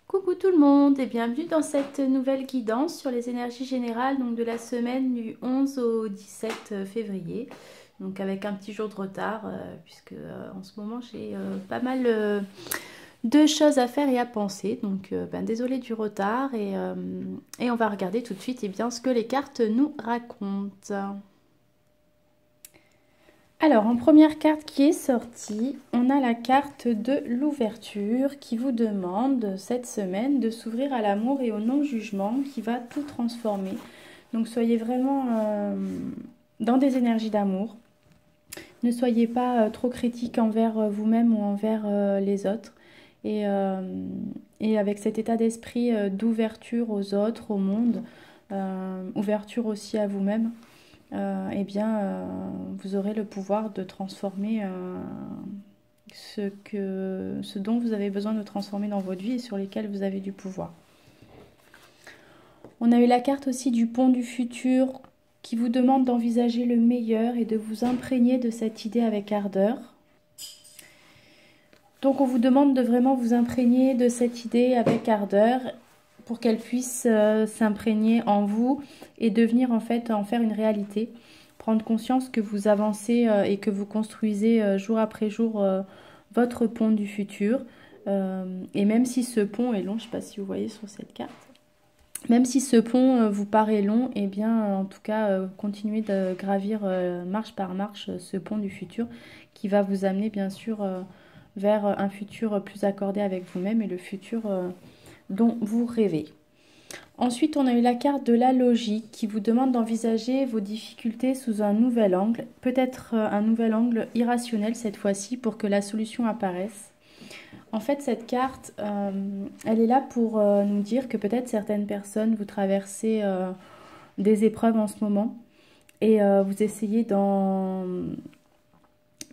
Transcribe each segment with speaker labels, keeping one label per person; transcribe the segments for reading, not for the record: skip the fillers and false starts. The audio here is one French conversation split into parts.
Speaker 1: Coucou tout le monde et bienvenue dans cette nouvelle guidance sur les énergies générales donc de la semaine du 11 au 17 février. Donc avec un petit jour de retard puisque en ce moment j'ai pas mal de choses à faire et à penser. Donc désolé du retard et on va regarder tout de suite bien, ce que les cartes nous racontent. Alors, en première carte qui est sortie, on a la carte de l'ouverture qui vous demande cette semaine de s'ouvrir à l'amour et au non-jugement qui va tout transformer. Donc, soyez vraiment dans des énergies d'amour. Ne soyez pas trop critique envers vous-même ou envers les autres. Et avec cet état d'esprit d'ouverture aux autres, au monde, ouverture aussi à vous-même, vous aurez le pouvoir de transformer ce dont vous avez besoin de transformer dans votre vie et sur lesquels vous avez du pouvoir. On a eu la carte aussi du pont du futur qui vous demande d'envisager le meilleur et de vous imprégner de cette idée avec ardeur. Donc on vous demande de vraiment vous imprégner de cette idée avec ardeur pour qu'elle puisse s'imprégner en vous et devenir en fait en faire une réalité. Prendre conscience que vous avancez et que vous construisez jour après jour votre pont du futur. Et même si ce pont est long, je ne sais pas si vous voyez sur cette carte, même si ce pont vous paraît long, et bien en tout cas continuez de gravir marche par marche ce pont du futur qui va vous amener bien sûr vers un futur plus accordé avec vous-même et le futur dont vous rêvez. Ensuite, on a eu la carte de la logique qui vous demande d'envisager vos difficultés sous un nouvel angle, peut-être un nouvel angle irrationnel cette fois-ci pour que la solution apparaisse. En fait, cette carte, elle est là pour nous dire que peut-être certaines personnes, vous traversez des épreuves en ce moment et vous essayez d'en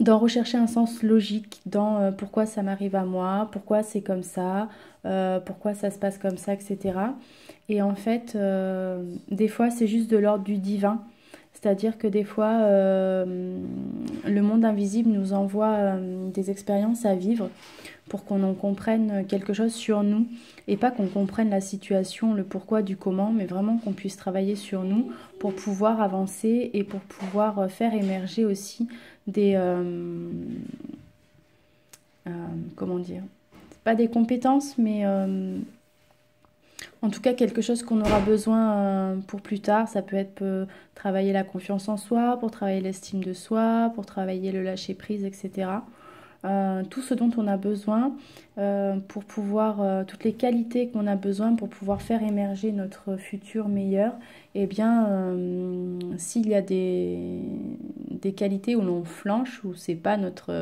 Speaker 1: rechercher un sens logique dans pourquoi ça m'arrive à moi, pourquoi c'est comme ça, pourquoi ça se passe comme ça, etc. Et en fait, des fois, c'est juste de l'ordre du divin. C'est-à-dire que des fois, le monde invisible nous envoie des expériences à vivre pour qu'on en comprenne quelque chose sur nous. Et pas qu'on comprenne la situation, le pourquoi du comment, mais vraiment qu'on puisse travailler sur nous pour pouvoir avancer et pour pouvoir faire émerger aussi des... comment dire, c'est pas des compétences, mais en tout cas quelque chose qu'on aura besoin pour plus tard. Ça peut être travailler la confiance en soi, pour travailler l'estime de soi, pour travailler le lâcher prise, etc. Tout ce dont on a besoin pour pouvoir, toutes les qualités qu'on a besoin pour pouvoir faire émerger notre futur meilleur. Eh bien, s'il y a des qualités où l'on flanche, où c'est pas notre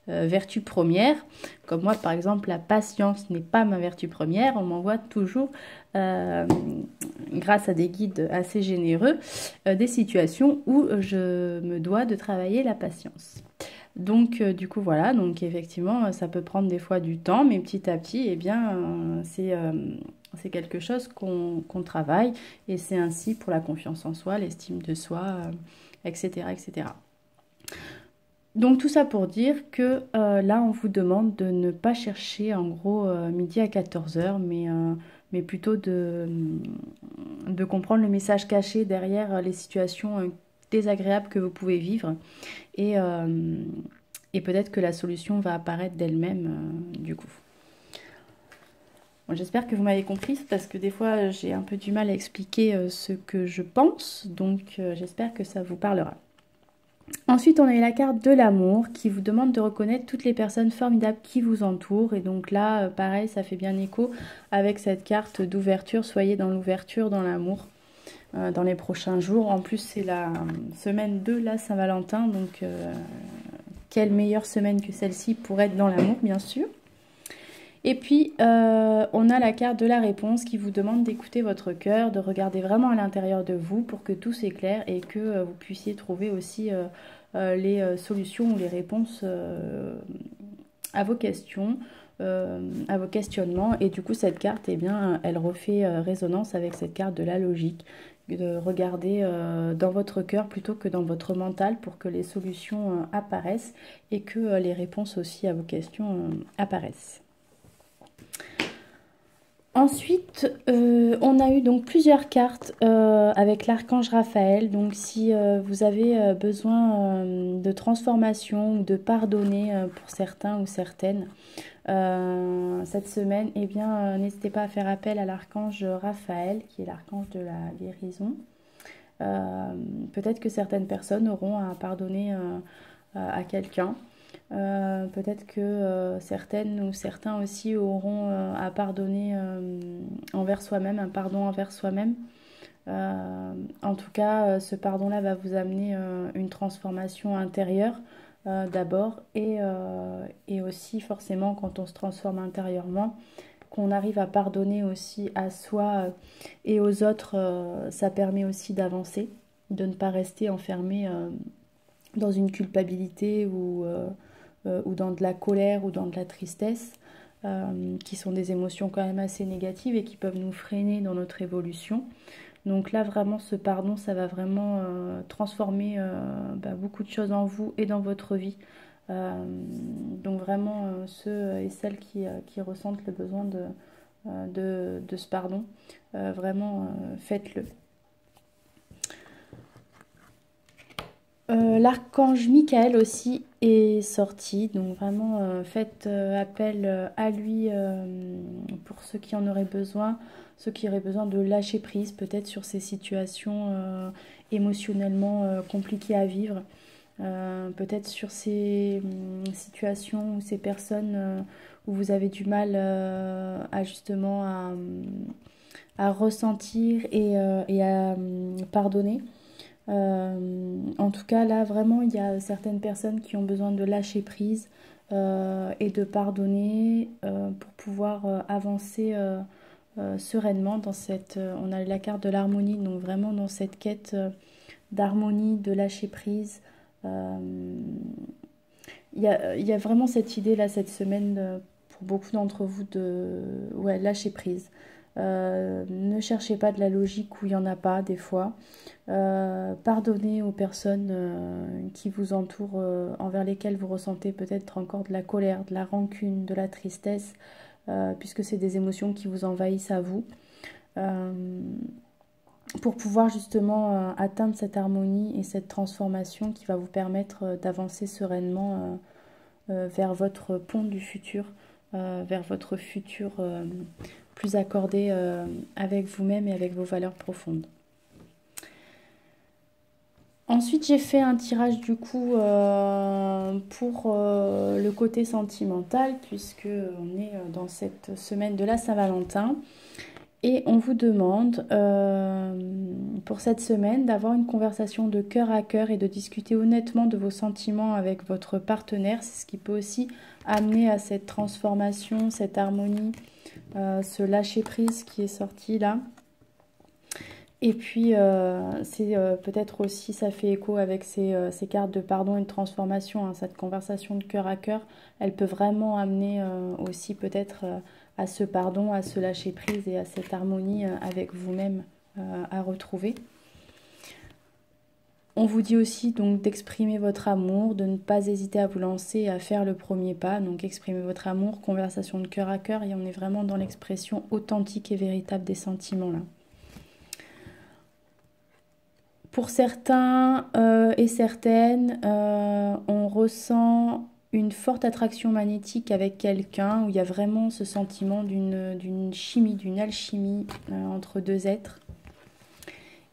Speaker 1: vertu première, comme moi par exemple, la patience n'est pas ma vertu première, on m'envoie toujours, grâce à des guides assez généreux, des situations où je me dois de travailler la patience. Donc du coup voilà, donc effectivement ça peut prendre des fois du temps, mais petit à petit, eh bien c'est quelque chose qu'on travaille et c'est ainsi pour la confiance en soi, l'estime de soi, etc., etc. Donc tout ça pour dire que là on vous demande de ne pas chercher en gros midi à 14h, mais plutôt de comprendre le message caché derrière les situations désagréables que vous pouvez vivre et peut-être que la solution va apparaître d'elle-même du coup. Bon, j'espère que vous m'avez compris parce que des fois j'ai un peu du mal à expliquer ce que je pense, donc j'espère que ça vous parlera. Ensuite, on a eu la carte de l'amour qui vous demande de reconnaître toutes les personnes formidables qui vous entourent. Et donc là, pareil, ça fait bien écho avec cette carte d'ouverture. Soyez dans l'ouverture, dans l'amour, dans les prochains jours. En plus, c'est la semaine de la Saint-Valentin. Donc, quelle meilleure semaine que celle-ci pour être dans l'amour, bien sûr. Et puis, on a la carte de la réponse qui vous demande d'écouter votre cœur, de regarder vraiment à l'intérieur de vous pour que tout s'éclaire et que vous puissiez trouver aussi les solutions ou les réponses à vos questions, à vos questionnements. Et du coup, cette carte, eh bien, elle refait résonance avec cette carte de la logique, de regarder dans votre cœur plutôt que dans votre mental pour que les solutions apparaissent et que les réponses aussi à vos questions apparaissent. Ensuite, on a eu donc plusieurs cartes avec l'archange Raphaël. Donc si vous avez besoin de transformation ou de pardonner pour certains ou certaines cette semaine, eh bien n'hésitez pas à faire appel à l'archange Raphaël, qui est l'archange de la guérison. Peut-être que certaines personnes auront à pardonner à quelqu'un. Peut-être que certaines ou certains aussi auront à pardonner envers soi-même, un pardon envers soi-même. En tout cas, ce pardon-là va vous amener une transformation intérieure d'abord et aussi forcément quand on se transforme intérieurement, qu'on arrive à pardonner aussi à soi et aux autres, ça permet aussi d'avancer, de ne pas rester enfermé dans une culpabilité ou dans de la colère ou dans de la tristesse, qui sont des émotions quand même assez négatives et qui peuvent nous freiner dans notre évolution. Donc là, vraiment, ce pardon, ça va vraiment transformer beaucoup de choses en vous et dans votre vie. Donc vraiment, ceux et celles qui ressentent le besoin de ce pardon, vraiment, faites-le. L'archange Michael aussi est sorti, donc vraiment faites appel à lui pour ceux qui en auraient besoin, ceux qui auraient besoin de lâcher prise peut-être sur ces situations émotionnellement compliquées à vivre, peut-être sur ces situations ou ces personnes où vous avez du mal à justement à ressentir et à pardonner. En tout cas, là, vraiment, il y a certaines personnes qui ont besoin de lâcher prise et de pardonner pour pouvoir avancer sereinement dans cette... on a la carte de l'harmonie, donc vraiment dans cette quête d'harmonie, de lâcher prise. Il y a vraiment cette idée, là, cette semaine, pour beaucoup d'entre vous, de lâcher prise. Ne cherchez pas de la logique où il n'y en a pas des fois. Pardonnez aux personnes qui vous entourent, envers lesquelles vous ressentez peut-être encore de la colère, de la rancune, de la tristesse, puisque c'est des émotions qui vous envahissent à vous. Pour pouvoir justement atteindre cette harmonie et cette transformation qui va vous permettre d'avancer sereinement vers votre pont du futur, vers votre futur plus accordé avec vous-même et avec vos valeurs profondes. Ensuite, j'ai fait un tirage du coup pour le côté sentimental, puisque on est dans cette semaine de la Saint-Valentin. Et on vous demande pour cette semaine d'avoir une conversation de cœur à cœur et de discuter honnêtement de vos sentiments avec votre partenaire. C'est ce qui peut aussi amener à cette transformation, cette harmonie, ce lâcher-prise qui est sorti là. Et puis, c'est peut-être aussi, ça fait écho avec ces cartes de pardon et de transformation, hein, cette conversation de cœur à cœur, elle peut vraiment amener aussi peut-être à ce pardon, à ce lâcher prise et à cette harmonie avec vous-même à retrouver. On vous dit aussi donc d'exprimer votre amour, de ne pas hésiter à vous lancer et à faire le premier pas. Donc exprimer votre amour, conversation de cœur à cœur, et on est vraiment dans l'expression authentique et véritable des sentiments là. Pour certains et certaines, on ressent une forte attraction magnétique avec quelqu'un où il y a vraiment ce sentiment d'une chimie, d'une alchimie entre deux êtres.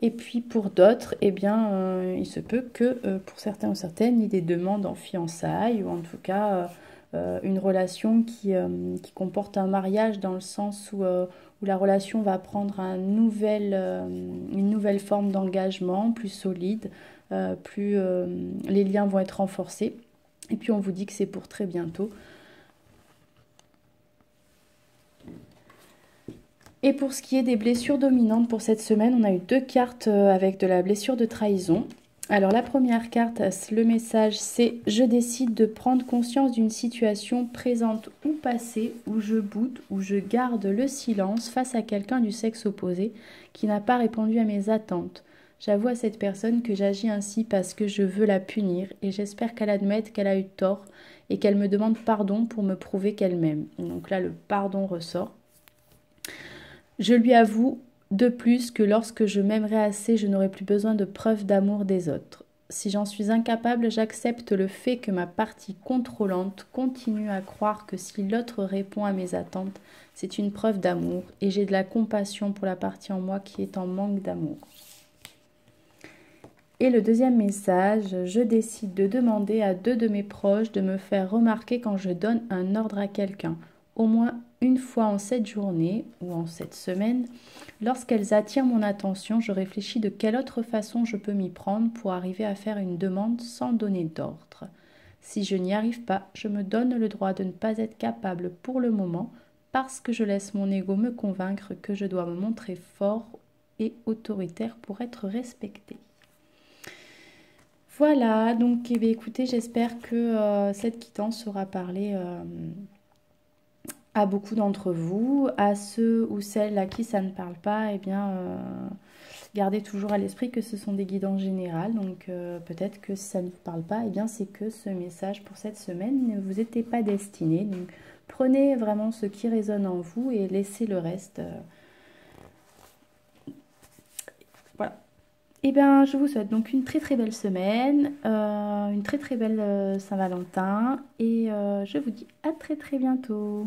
Speaker 1: Et puis pour d'autres, eh bien, il se peut que pour certains ou certaines, il y ait des demandes en fiançailles ou en tout cas une relation qui comporte un mariage dans le sens où la relation va prendre une nouvelle forme d'engagement, plus solide, les liens vont être renforcés. Et puis on vous dit que c'est pour très bientôt. Et pour ce qui est des blessures dominantes pour cette semaine, on a eu 2 cartes avec de la blessure de trahison. Alors la première carte, le message c'est « Je décide de prendre conscience d'une situation présente ou passée où je boude, où je garde le silence face à quelqu'un du sexe opposé qui n'a pas répondu à mes attentes. J'avoue à cette personne que j'agis ainsi parce que je veux la punir et j'espère qu'elle admette qu'elle a eu tort et qu'elle me demande pardon pour me prouver qu'elle m'aime. Donc là, le pardon ressort. Je lui avoue de plus que lorsque je m'aimerai assez, je n'aurai plus besoin de preuves d'amour des autres. Si j'en suis incapable, j'accepte le fait que ma partie contrôlante continue à croire que si l'autre répond à mes attentes, c'est une preuve d'amour et j'ai de la compassion pour la partie en moi qui est en manque d'amour. Et le deuxième message, je décide de demander à 2 de mes proches de me faire remarquer quand je donne un ordre à quelqu'un, au moins une fois en cette journée ou en cette semaine. Lorsqu'elles attirent mon attention, je réfléchis de quelle autre façon je peux m'y prendre pour arriver à faire une demande sans donner d'ordre. Si je n'y arrive pas, je me donne le droit de ne pas être capable pour le moment parce que je laisse mon ego me convaincre que je dois me montrer fort et autoritaire pour être respecté. Voilà, donc eh bien, écoutez, j'espère que cette quittance aura parlé à beaucoup d'entre vous, à ceux ou celles à qui ça ne parle pas, eh bien, gardez toujours à l'esprit que ce sont des guidances générales, donc peut-être que si ça ne vous parle pas, eh bien, c'est que ce message pour cette semaine ne vous était pas destiné, donc prenez vraiment ce qui résonne en vous et laissez le reste. Voilà. Eh bien, je vous souhaite donc une très très belle semaine, une très très belle Saint-Valentin et je vous dis à très très bientôt.